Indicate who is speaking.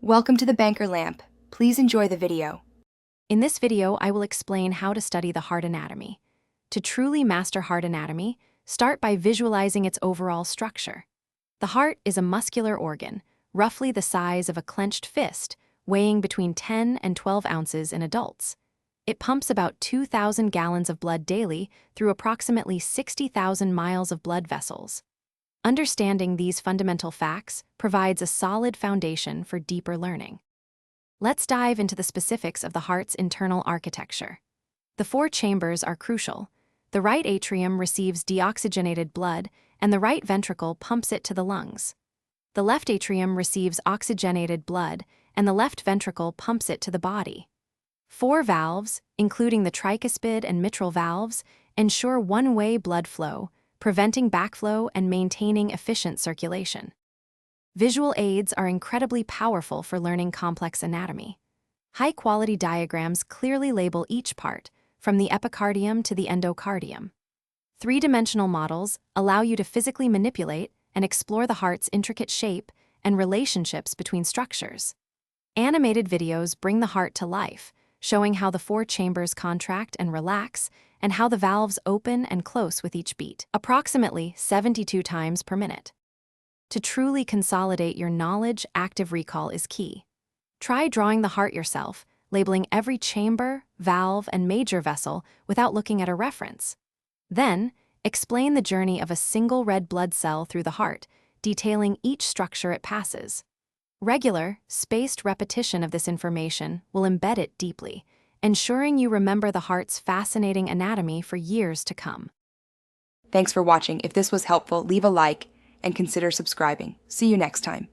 Speaker 1: Welcome to the Banker Lamp. Please enjoy the video.
Speaker 2: In this video, I will explain how to study the heart anatomy. To truly master heart anatomy, start by visualizing its overall structure. The heart is a muscular organ, roughly the size of a clenched fist, weighing between 10 and 12 ounces in adults. It pumps about 2,000 gallons of blood daily through approximately 60,000 miles of blood vessels. Understanding these fundamental facts provides a solid foundation for deeper learning. Let's dive into the specifics of the heart's internal architecture. The four chambers are crucial. The right atrium receives deoxygenated blood, and the right ventricle pumps it to the lungs. The left atrium receives oxygenated blood, and the left ventricle pumps it to the body. Four valves, including the tricuspid and mitral valves, ensure one-way blood flow, preventing backflow and maintaining efficient circulation. Visual aids are incredibly powerful for learning complex anatomy. High-quality diagrams clearly label each part, from the epicardium to the endocardium. Three-dimensional models allow you to physically manipulate and explore the heart's intricate shape and relationships between structures. Animated videos bring the heart to life, showing how the four chambers contract and relax, and how the valves open and close with each beat, approximately 72 times per minute. To truly consolidate your knowledge, active recall is key. Try drawing the heart yourself, labeling every chamber, valve, and major vessel without looking at a reference. Then, explain the journey of a single red blood cell through the heart, detailing each structure it passes. Regular, spaced repetition of this information will embed it deeply, ensuring you remember the heart's fascinating anatomy for years to come.
Speaker 1: Thanks for watching. If this was helpful, leave a like and consider subscribing. See you next time.